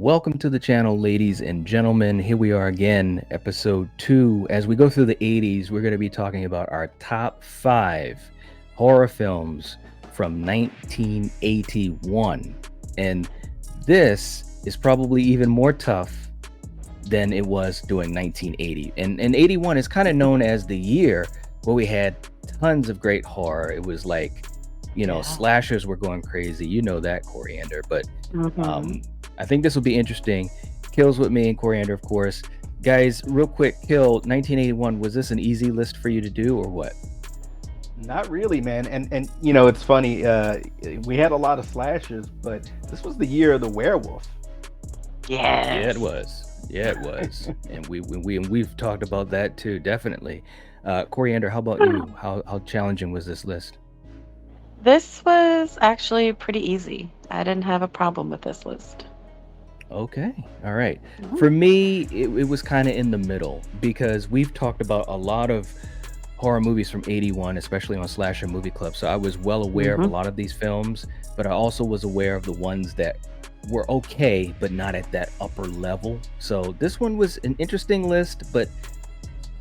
Welcome to the channel, ladies and gentlemen. Here we are again, episode 2. As we go through the 80s, we're going to be talking about our top 5 horror films from 1981. And this is probably even more tough than it was doing 1980. And 81 is kind of known as the year where we had tons of great horror. It was like, Yeah. slashers were going crazy. You know that, Coriander. But Mhm. I think this will be interesting. Kills with me and Coriander, of course. Guys, real quick, Kill, 1981, was this an easy list for you to do or what? Not really, man. And it's funny. We had a lot of slashers, but this was the year of the werewolf. Yeah, it Yes. was. Yeah, it was. And we've talked about that too, definitely. Coriander, how about you? How challenging was this list? This was actually pretty easy. I didn't have a problem with this list. Okay. All right. Mhm. For me, it was kind of in the middle because we've talked about a lot of horror movies from 81, especially on Slasher Movie Club. So I was well aware of a Mhm. lot of these films, but I also was aware of the ones that were okay, but not at that upper level. So this one was an interesting list, but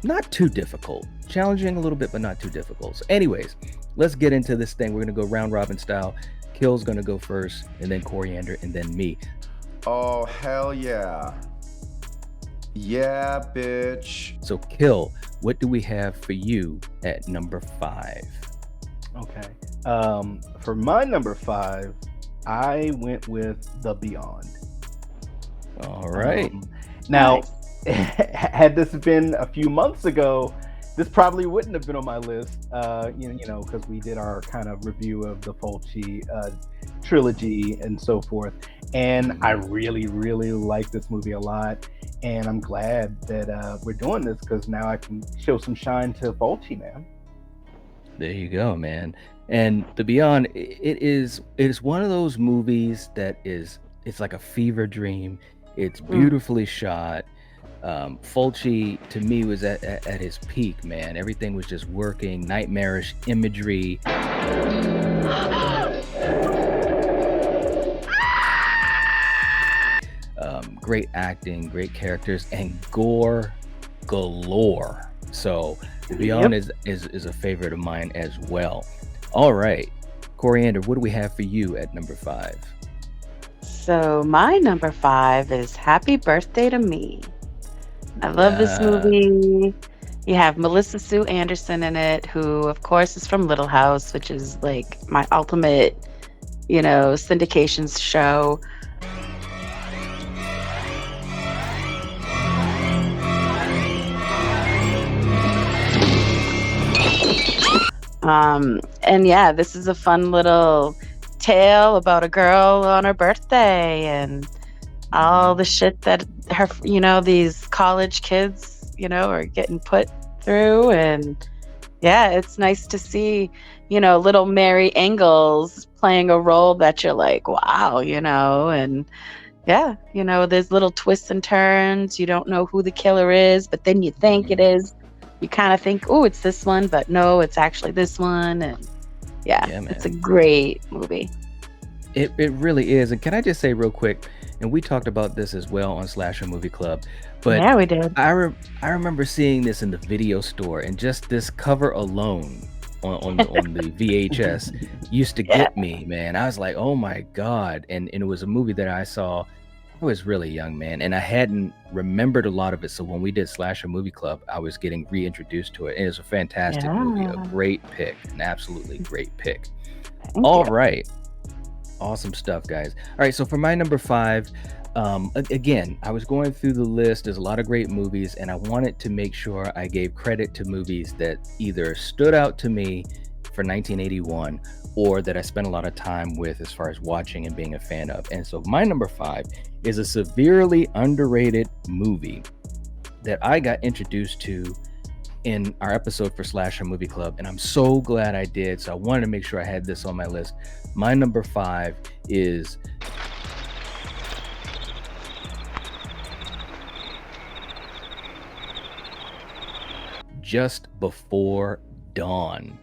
not too difficult. Challenging a little bit, but not too difficult. So anyways, let's get into this thing. We're going to go round robin style. Kill's going to go first, and then Coriander, and then me. Oh, hell yeah. Yeah, bitch. So, Kill, what do we have for you at number 5? Okay. For my number 5, I went with The Beyond. All right. Now, Nice. had this been a few months ago, this probably wouldn't have been on my list. Because we did our kind of review of the Fulci trilogy and so forth, and I really, really like this movie a lot. And I'm glad that we're doing this because now I can show some shine to Fulci, man. There you go, man. And The Beyond, it is one of those movies that it's like a fever dream. It's Mm. beautifully shot. Fulci to me was at his peak, man. Everything was just working, nightmarish imagery. Great acting, great characters, and gore galore. So The Beyond Yep. is a favorite of mine as well. All right, Coriander, what do we have for you at number 5? So my number 5 is Happy Birthday to Me. I love this movie. You have Melissa Sue Anderson in it, who of course is from Little House, which is like my ultimate, syndications show. And yeah, this is a fun little tale about a girl on her birthday and all the shit that these college kids, are getting put through. And yeah, it's nice to see, little Mary Ingalls playing a role that you're like, wow, and yeah, there's little twists and turns. You don't know who the killer is, but then you think it is. You kind of think, oh, it's this one, but no, it's actually this one. And yeah, Yeah, it's a man. great movie. It really is. And can I just say real quick, and we talked about this as well on Slasher Movie Club, but Yeah, we did. I remember seeing this in the video store, and just this cover alone on the VHS used to Yeah. get me, man. I was like, oh my God. And it was a movie that I saw. I was really young, man, and I hadn't remembered a lot of it. So when we did Slasher Movie Club, I was getting reintroduced to it. And it was a fantastic movie, a Yeah. great pick, an absolutely great pick. Thank All you. right. Awesome stuff, guys. All right, so for my number 5, again, I was going through the list. There's a lot of great movies, and I wanted to make sure I gave credit to movies that either stood out to me for 1981 or that I spent a lot of time with as far as watching and being a fan of. And so my number 5 is a severely underrated movie that I got introduced to in our episode for Slasher Movie Club, and I'm so glad I did. So I wanted to make sure I had this on my list. My number 5 is Just Before Dawn.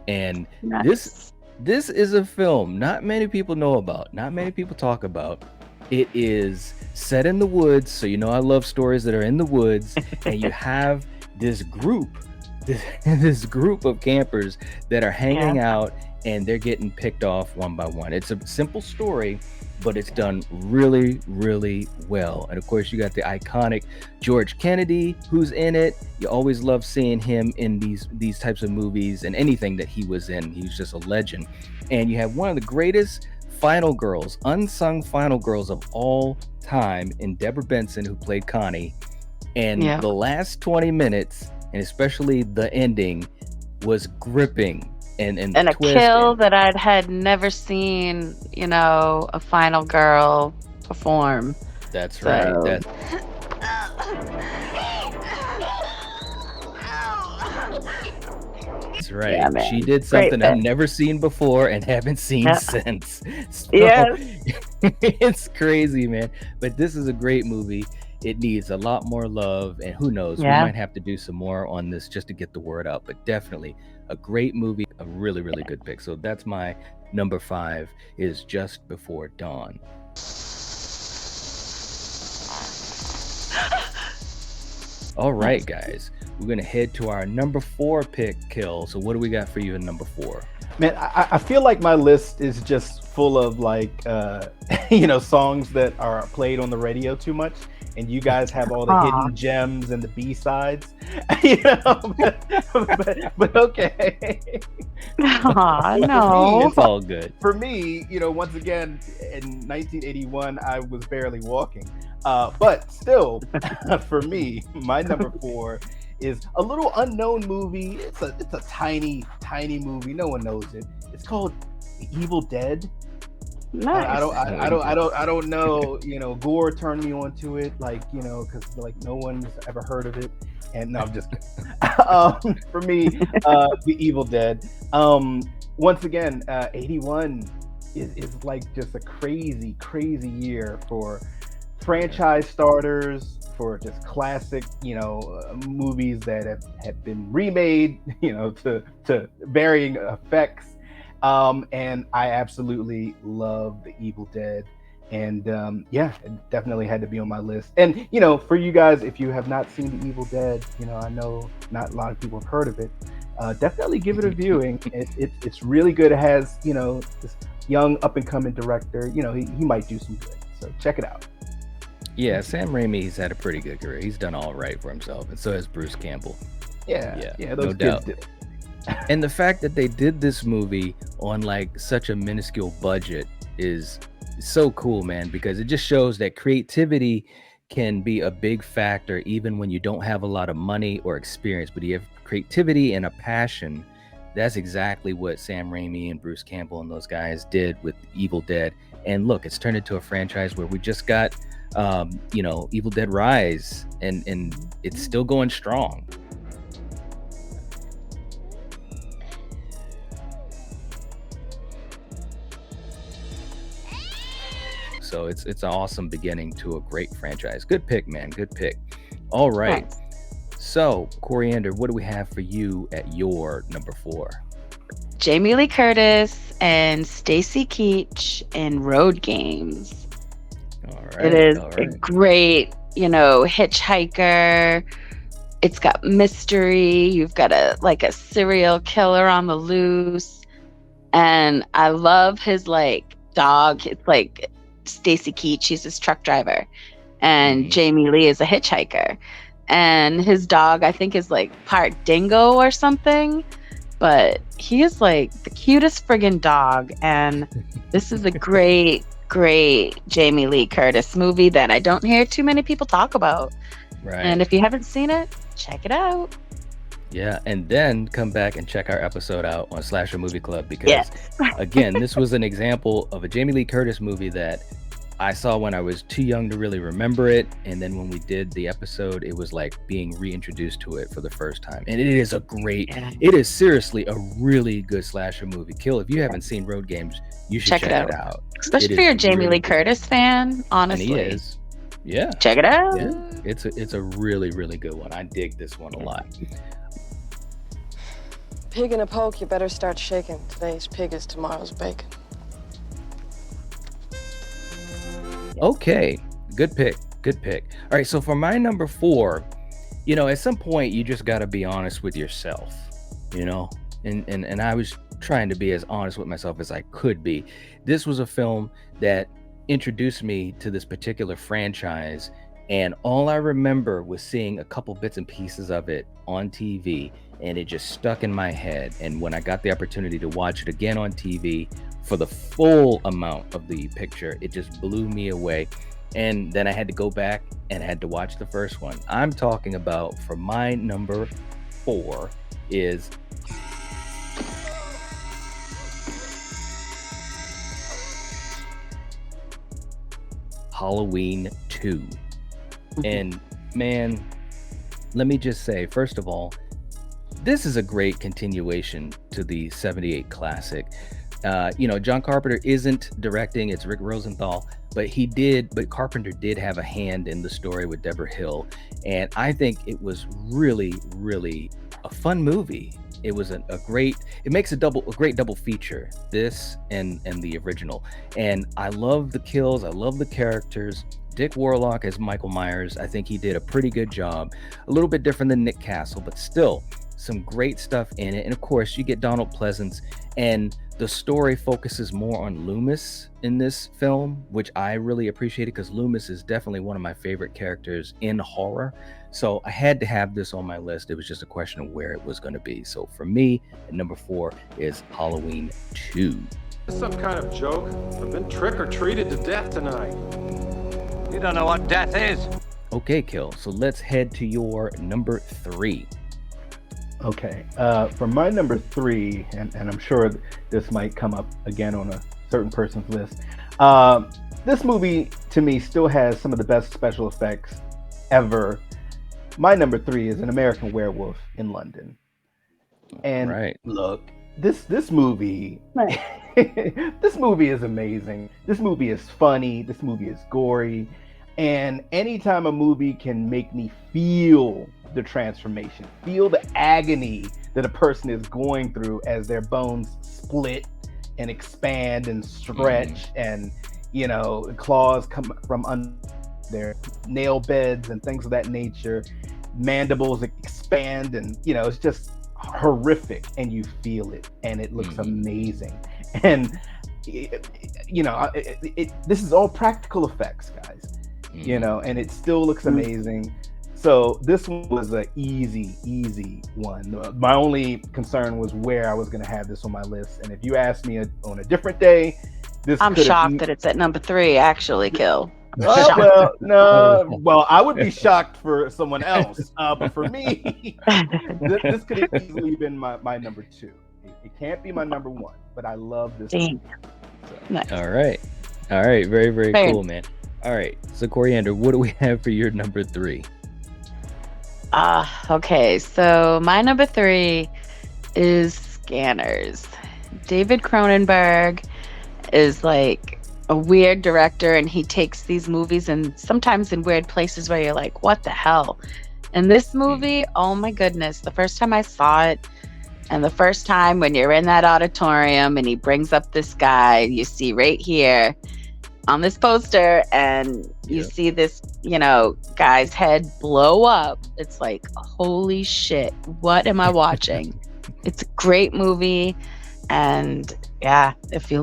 And Nice. this is a film not many people know about, not many people talk about, It is set in the woods, so you know I love stories that are in the woods, and you have this group, this group of campers that are Yeah. hanging out, and they're getting picked off one by one. It's a simple story, but it's done really, really well. And of course, you got the iconic George Kennedy who's in it. You always love seeing him in these types of movies and anything that he was in. He was just a legend. And you have one of the greatest final girls, unsung final girls of all time, in Deborah Benson, who played Connie. And Yeah. the last 20 minutes, and especially the ending, was gripping. And And the a twist. kill that I had never seen, a final girl perform. That's right. So That's right. yeah, She man. did Great something I've pick. never seen before and haven't seen Yeah. since. So Yes. it's crazy, man. But this is a great movie. It needs a lot more love, and who knows, we Yeah. might have to do some more on this just to get the word out. But definitely a great movie, a really, really good pick. So that's my number 5, is Just Before Dawn. All right, guys, we're gonna head to our number 4 pick, Kill. So what do we got for you in number 4? Man, I feel like my list is just full of like songs that are played on the radio too much, and you guys have all the Aw. hidden gems and the B-sides. but okay. Aw, For me, no. It's all good. For me, once again, in 1981, I was barely walking. But still, for me, my number 4 is a little unknown movie. It's a tiny movie. No one knows it. It's called Evil Dead. Nice. I don't know. Gore turned me onto it, because no one's ever heard of it. And no, I'm just kidding. For me, The Evil Dead. Once again, 81 is like just a crazy year for franchise starters, for just classic, movies that have been remade, to varying effects. And I absolutely love The Evil Dead. And it definitely had to be on my list. And for you guys, if you have not seen The Evil Dead, I know not a lot of people have heard of it. Definitely give it a viewing. It's really good. It has this young up and coming director. He might do some good. So check it out. Yeah, Sam Raimi's had a pretty good career. He's done all right for himself, and so has Bruce Campbell. Yeah, those no kids doubt. did. And the fact that they did this movie on like such a minuscule budget is so cool, man, because it just shows that creativity can be a big factor even when you don't have a lot of money or experience, but you have creativity and a passion. That's exactly what Sam Raimi and Bruce Campbell and those guys did with Evil Dead. And look, it's turned into a franchise where we just got Evil Dead Rise, and it's still going strong. So it's an awesome beginning to a great franchise. Good pick, man. Good pick. All right. Thanks. So, Coriander, what do we have for you at your number 4? Jamie Lee Curtis and Stacy Keach in Road Games. All right. It is all a right. great, hitchhiker. It's got mystery. You've got a serial killer on the loose. And I love his dog. It's like Stacy Keach, he's his truck driver. And Mhm. Jamie Lee is a hitchhiker. And his dog, I think, is part dingo or something. But he is the cutest friggin' dog. And this is a great Jamie Lee Curtis movie that I don't hear too many people talk about. Right. And if you haven't seen it, check it out. Yeah, and then come back and check our episode out on Slasher Movie Club, because Yes. again, this was an example of a Jamie Lee Curtis movie that I saw when I was too young to really remember it, and then when we did the episode, it was like being reintroduced to it for the first time. And it is it is seriously a really good slasher movie. Kill, if you haven't seen Road Games, you should Check check it it out. Especially It if you're a is Jamie really Lee good. Curtis fan, And honestly. he is. Yeah. Check it out. Yeah. It's a really, really good one. I dig this one a lot. Pig in a poke, you better start shaking. Today's pig is tomorrow's bacon. Okay, good pick. Good pick. All right, so for my number 4, at some point you just got to be honest with yourself, you know, and I was trying to be as honest with myself as I could be. This was a film that introduced me to this particular franchise, and all I remember was seeing a couple bits and pieces of it on TV, and it just stuck in my head. And when I got the opportunity to watch it again on TV for the full amount of the picture, it just blew me away. And then I had to go back and had to watch the first one. I'm talking about, for my number 4 is Halloween 2. And man, let me just say, first of all, this is a great continuation to the 78 classic. John Carpenter isn't directing, it's Rick Rosenthal, but Carpenter did have a hand in the story with Deborah Hill. And I think it was really, really a fun movie. It was it makes a great double feature, this and the original. And I love the kills, I love the characters. Dick Warlock as Michael Myers, I think he did a pretty good job. A little bit different than Nick Castle, but still some great stuff in it. And of course, you get Donald Pleasance, and the story focuses more on Loomis in this film, which I really appreciated because Loomis is definitely one of my favorite characters in horror. So I had to have this on my list. It was just a question of where it was going to be. So for me, at number 4 is Halloween 2. Some kind of joke? I've been trick-or-treated to death tonight. You don't know what death is. Okay, Kill. So let's head to your number 3. Okay, for my number 3, and I'm sure this might come up again on a certain person's list. This movie, to me, still has some of the best special effects ever. My number 3 is An American Werewolf in London. And right. Look, this movie, this movie is amazing. This movie is funny. This movie is gory. And anytime a movie can make me feel the transformation, feel the agony that a person is going through as their bones split and expand and stretch, and claws come from under their nail beds and things of that nature, mandibles expand, and it's just horrific, and you feel it, and it looks amazing. And this is all practical effects, guys. And it still looks amazing. So this one was an easy one. My only concern was where I was going to have this on my list. And if you asked me on a different day, I'm shocked that it's at number 3, actually, Kill. Well, I would be shocked for someone else. But for me, this could have easily been my number 2. It can't be my number 1, but I love this movie. So. Nice. All right. Very, very cool, man. All right. So, Coriander, what do we have for your number 3? Okay. So my number 3 is Scanners. David Cronenberg is like a weird director, and he takes these movies and sometimes in weird places where you're like, what the hell? And this movie, oh my goodness, the first time I saw it, and the first time when you're in that auditorium and he brings up this guy you see right here on this poster, and you see this, guy's head blow up. It's like, holy shit, what am I watching? It's a great movie. And yeah, if you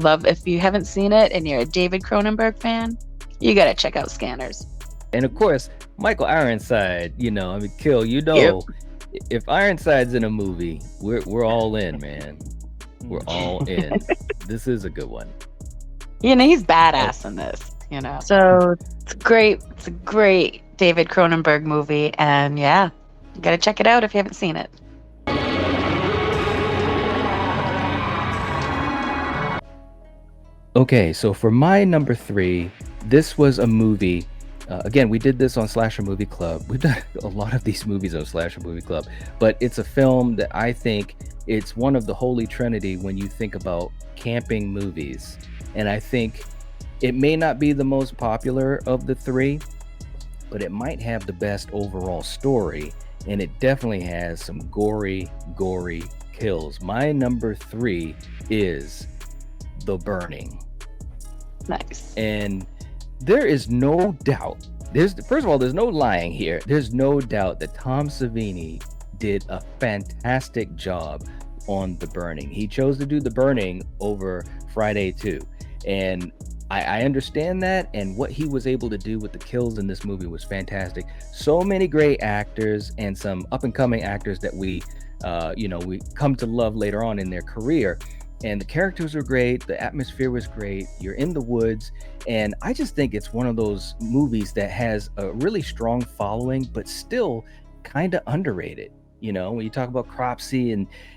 haven't seen it and you're a David Cronenberg fan, you got to check out Scanners. And of course, Michael Ironside, Kill, if Ironside's in a movie, we're all in, man. We're all in. This is a good one. He's badass in this, So it's great. It's a great David Cronenberg movie. And yeah, you got to check it out if you haven't seen it. Okay, so for my number 3, this was a movie. Again, we did this on Slasher Movie Club. We've done a lot of these movies on Slasher Movie Club, but it's a film that I think it's one of the holy trinity when you think about camping movies. And I think it may not be the most popular of the 3, but it might have the best overall story. And it definitely has some gory kills. My number 3 is The Burning. Nice. And there is no doubt. First of all, there's no lying here. There's no doubt that Tom Savini did a fantastic job on The Burning. He chose to do The Burning over Friday 2. And I understand that, and what he was able to do with the kills in this movie was fantastic. So many great actors and some up-and-coming actors that we come to love later on in their career. And the characters were great, the atmosphere was great, you're in the woods, and I just think it's one of those movies that has a really strong following, but still kind of underrated. When you talk about Cropsey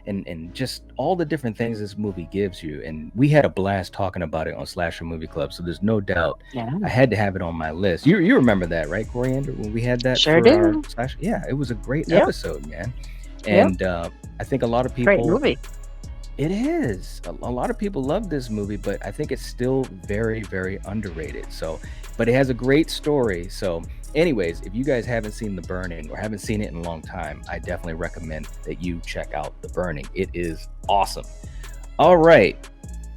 and just all the different things this movie gives you. And we had a blast talking about it on Slasher Movie Club, so there's no doubt I had to have it on my list. You remember that, right, Coriander, when we had that Sure for do. our Slasher? Yeah, it was a great Yep. episode, man. And I think a lot of people... Great movie. It is. A lot of people love this movie, but I think it's still very, very underrated. So, but it has a great story. So anyways, if you guys haven't seen The Burning or haven't seen it in a long time, I definitely recommend that you check out The Burning. It is awesome. All right.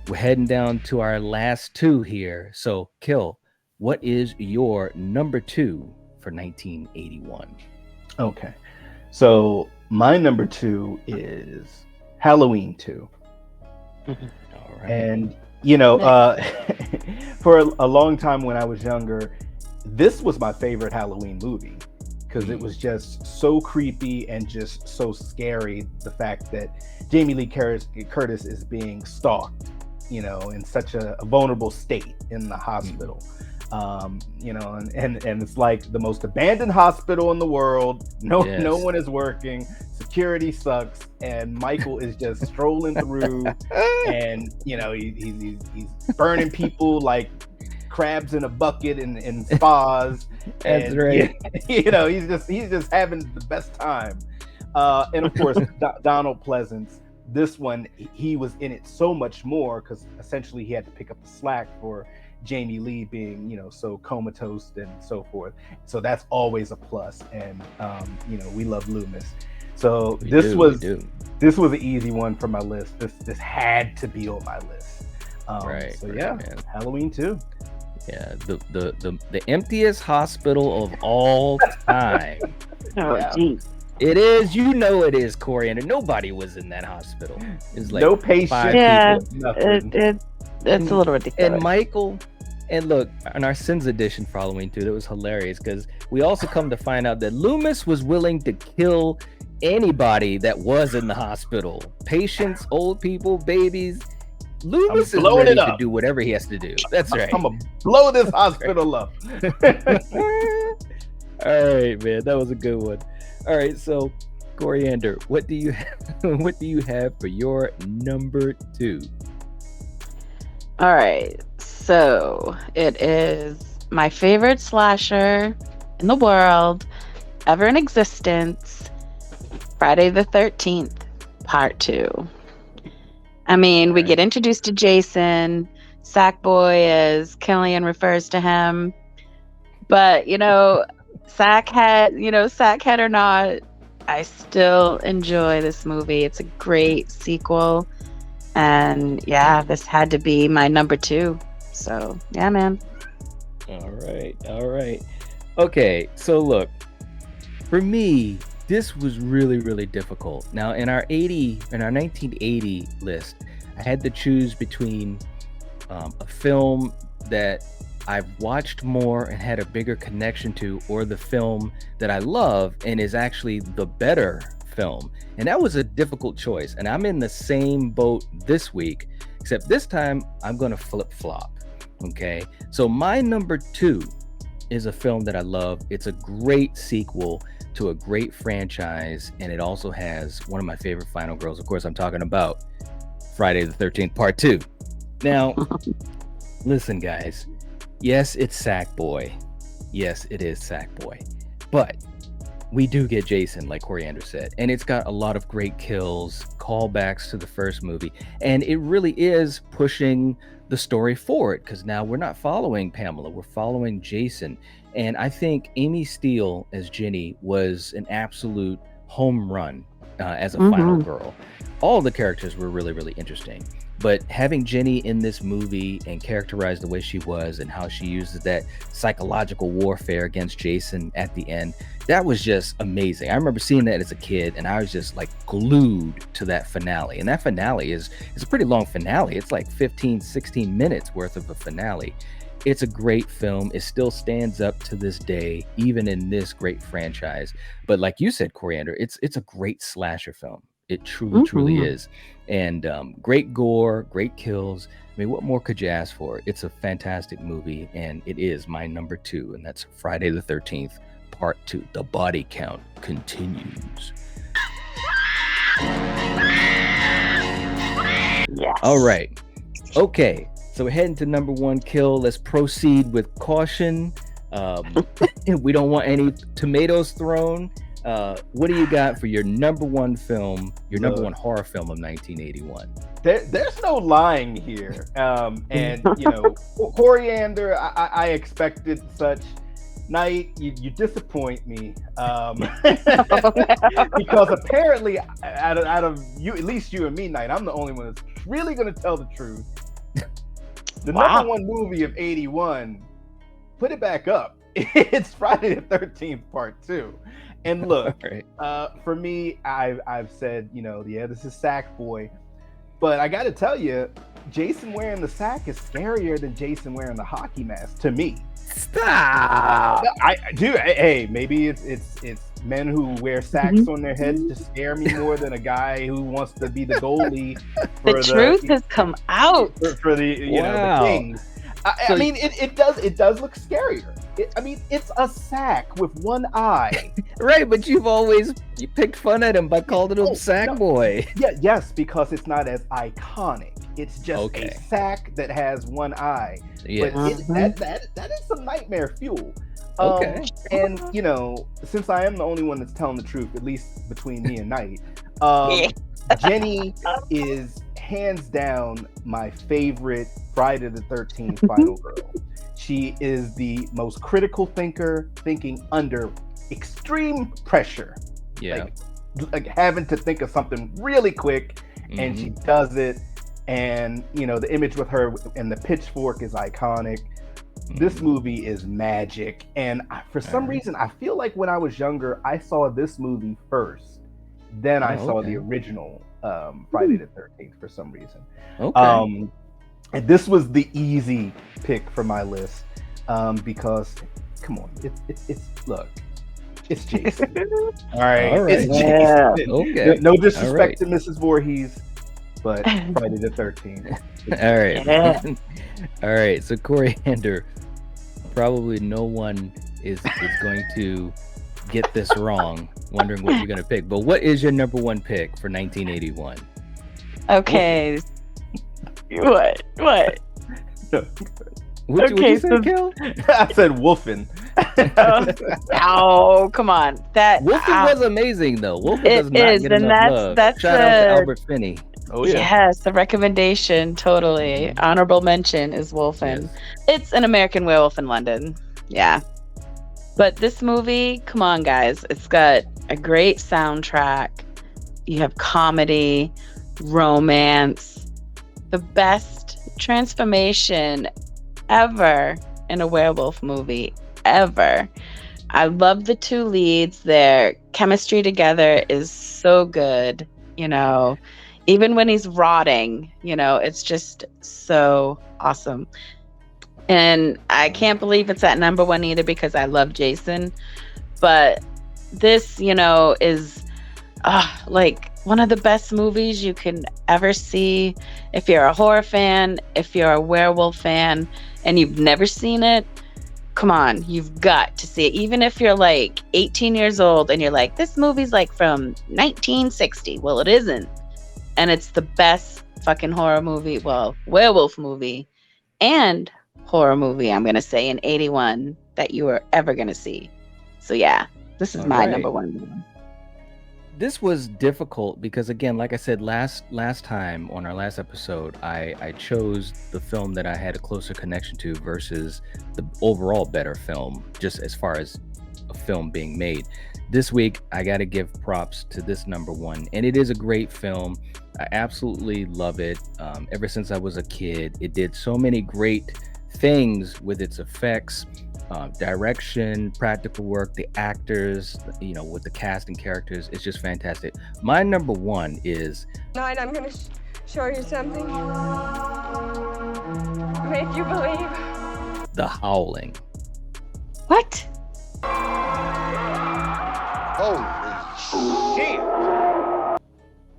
We're heading down to our last two here. So, Kill, what is your number 2 for 1981? Okay. So my number 2 is Halloween 2. All right. And, for a long time when I was younger, this was my favorite Halloween movie because it was just so creepy and just so scary. The fact that Jamie Lee Curtis is being stalked, in such a vulnerable state in the hospital. And it's like the most abandoned hospital in the world. No one is working. Security sucks, and Michael is just strolling through, and he's burning people like crabs in a bucket in spas. That's right. He's just having the best time. And of course, Donald Pleasance. This one, he was in it so much more because essentially he had to pick up the slack for Jamie Lee being, so comatose and so forth. So that's always a plus. And we love Loomis. So this was an easy one for my list. This had to be on my list. Right. So man. Halloween 2. Yeah, the emptiest hospital of all time. Geez. It is, it is, Coriander. Nobody was in that hospital. It's like No patient. 5 Yeah, people. Nothing. It's a little ridiculous. And Michael, and look, on our Sins edition for Halloween 2, that was hilarious because we also come to find out that Loomis was willing to kill anybody that was in the hospital. Patients, old people, babies. Loomis is ready to do whatever he has to do. That's right. I'm gonna blow this hospital up. All right, man, that was a good one. All right, so Coriander, what do you have for your number 2? All right, so it is my favorite slasher in the world, ever in existence, Friday the 13th, Part 2. I mean, we get introduced to Jason, Sackboy, as Killian refers to him, but Sackhead or not, I still enjoy this movie. It's a great sequel. And yeah, this had to be my number 2. So yeah, man. All right. Okay, so look, for me, this was really, really difficult. Now, in our 1980 list, I had to choose between a film that I've watched more and had a bigger connection to, or the film that I love and is actually the better film. And that was a difficult choice. And I'm in the same boat this week, except this time I'm going to flip-flop. Okay. So my number 2 is a film that I love. It's a great sequel to a great franchise. And it also has one of my favorite final girls. Of course, I'm talking about Friday the 13th Part 2. Now, listen, guys. Yes, it's Sackboy. Yes, it is Sackboy. But we do get Jason, like Coriander said. And it's got a lot of great kills, callbacks to the first movie. And it really is pushing the story forward because now we're not following Pamela. We're following Jason. And I think Amy Steele as Ginny was an absolute home run as a final girl. All the characters were really, really interesting. But having Jenny in this movie and characterized the way she was and how she uses that psychological warfare against Jason at the end, that was just amazing. I remember seeing that as a kid, and I was just like glued to that finale. And that finale is a pretty long finale. It's like 15, 16 minutes worth of a finale. It's a great film. It still stands up to this day, even in this great franchise. But like you said, Coriander, it's a great slasher film. It truly is. And great gore, great kills. I mean, what more could you ask for? It's a fantastic movie, and it is my number 2, and that's Friday the 13th, Part 2. The body count continues. Yes. All right. Okay. So we're heading to number 1 kill. Let's proceed with caution. We don't want any tomatoes thrown. What do you got for your number 1 film, your number 1 horror film of 1981? There's no lying here. And Coriander, I expected such. Night, you disappoint me. Because apparently, out of you, at least you and me, Night, I'm the only one that's really going to tell the truth. The number 1 movie of 81, put it back up. It's Friday the 13th, Part 2. And look, for me, I've said, this is Sackboy. But I got to tell you, Jason wearing the sack is scarier than Jason wearing the hockey mask to me. Stop! I do. Hey, maybe it's men who wear sacks on their heads to scare me more than a guy who wants to be the goalie. The truth has come out for the the Kings. I mean, it does look scarier. It's a sack with one eye. Right, but you picked fun at him by calling him Sackboy. Yeah, yes, because it's not as iconic. It's just a sack that has one eye. Yeah. But that is some nightmare fuel. Okay. And since I am the only one that's telling the truth, at least between me and Night, Jenny is hands down my favorite Friday the 13th final girl. She is the most critical thinker, thinking under extreme pressure. Yeah. Like having to think of something really quick, and she does it. And the image with her and the pitchfork is iconic. This movie is magic, and for some reason I feel like when I was younger I saw this movie first, then I saw the original Friday the 13th for some reason. And this was the easy pick for my list, because come on, it's look, it's Jason. All right. It's Jason. Okay. No disrespect to Mrs. Voorhees, but Friday the 13th. All right. All right. So Coriander, probably no one is going to get this wrong, wondering what you're going to pick. But what is your number 1 pick for 1981? Okay. What? What you say, Kel? I said Wolfen. Oh, come on. That Wolfen was amazing, though. Wolfen does not get and enough love. that's Shout out to Albert Finney. Oh yeah. Yes, the recommendation, totally. Honorable mention is Wolfen. Yes. It's An American Werewolf in London. Yeah. But this movie, come on, guys. It's got a great soundtrack. You have comedy, romance, the best transformation ever in a werewolf movie, ever. I love the 2 leads. Their chemistry together is so good, even when he's rotting, it's just so awesome. And I can't believe it's at number 1 either, because I love Jason. But this, is like one of the best movies you can ever see. If you're a horror fan, if you're a werewolf fan, and you've never seen it, come on, you've got to see it. Even if you're like 18 years old and you're like, this movie's like from 1960. Well, it isn't. And it's the best fucking horror movie, werewolf movie and horror movie, I'm going to say, in 81 that you are ever going to see. So yeah, this is my number 1 movie. This was difficult because, again, like I said last time on our last episode, I chose the film that I had a closer connection to versus the overall better film, just as far as a film being made. This week, I got to give props to this number 1, and it is a great film. I absolutely love it. Ever since I was a kid, it did so many great things with its effects, direction, practical work, the actors, with the cast and characters. It's just fantastic. My number one is Tonight I'm gonna show you something. Make you believe. The Howling. What? Holy shit.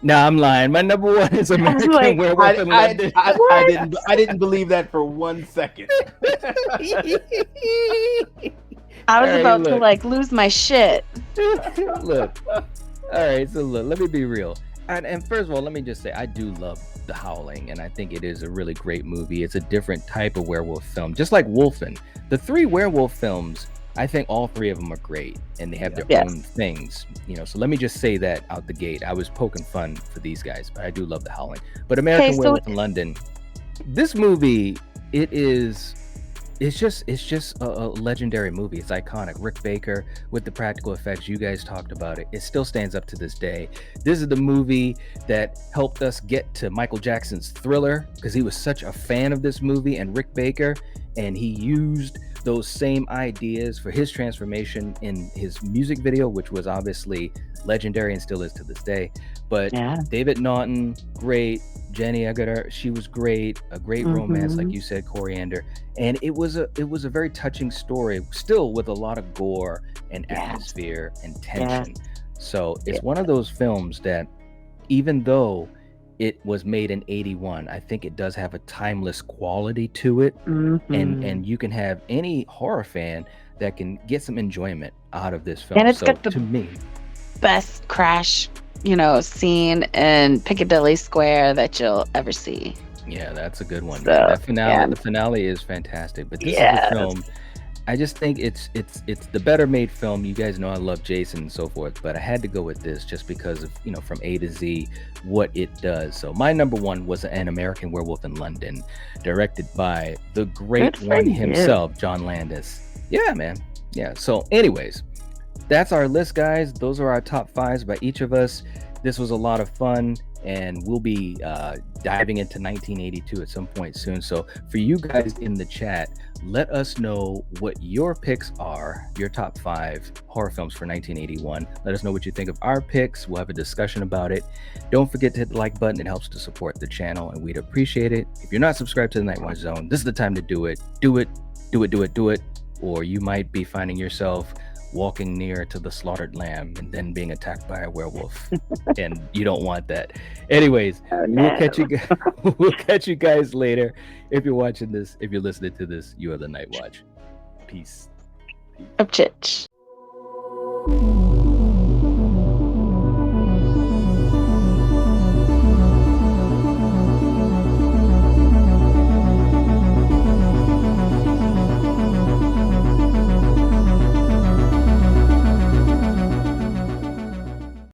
No, I'm lying. My number one is American like, Werewolf in London. I didn't believe that for 1 second. I was All right, about to look. like lose my shit. Look. All right, so look, let me be real. And first of all, let me just say I do love The Howling, and I think it is a really great movie. It's a different type of werewolf film, just like Wolfen. The 3 werewolf films, I think all 3 of them are great, and they have their Yes. own things. So let me just say that out the gate. I was poking fun for these guys, but I do love The Howling. But American Okay, so- Werewolf in London, this movie, it's just a legendary movie. It's iconic. Rick Baker with the practical effects, you guys talked about it. It still stands up to this day. This is the movie that helped us get to Michael Jackson's Thriller, because he was such a fan of this movie and Rick Baker, and he used those same ideas for his transformation in his music video, which was obviously legendary and still is to this day. But Yeah. David Naughton, great. Jenny Agutter, she was great. A great romance, like Mhm. you said, Coriander. And it was a very touching story, still with a lot of gore and Yes. atmosphere and tension. So it's one of those films that, even though it was made in 81, I think it does have a timeless quality to it. Mhm. And you can have any horror fan that can get some enjoyment out of this film. And it's so got the to me, best crash, scene in Piccadilly Square that you'll ever see. yeah, that's a good one. So, That finale, yeah. the finale is fantastic. But this Yes. is the film. I just think it's the better made film. You guys know I love Jason and so forth, but I had to go with this just because of from A to Z what it does. So my number one was An American Werewolf in London, directed by the great Good for one you. himself, John Landis. Yeah, man. Yeah. So, anyways, that's our list, guys. Those are our top 5s by each of us. This was a lot of fun, and we'll be diving into 1982 at some point soon. So for you guys in the chat, let us know what your picks are, your top 5 horror films for 1981. Let us know what you think of our picks. We'll have a discussion about it. Don't forget to hit the like button. It helps to support the channel, and we'd appreciate it. If you're not subscribed to the Nightwatch Zone, this is the time to do it. Do it, do it, do it, do it. Or you might be finding yourself walking near to the slaughtered lamb and then being attacked by a werewolf, and you don't want that. Anyways, we'll catch you guys. We'll catch you guys later. If you're watching this, if you're listening to this, you are the Night Watch. Peace. Of Chitch.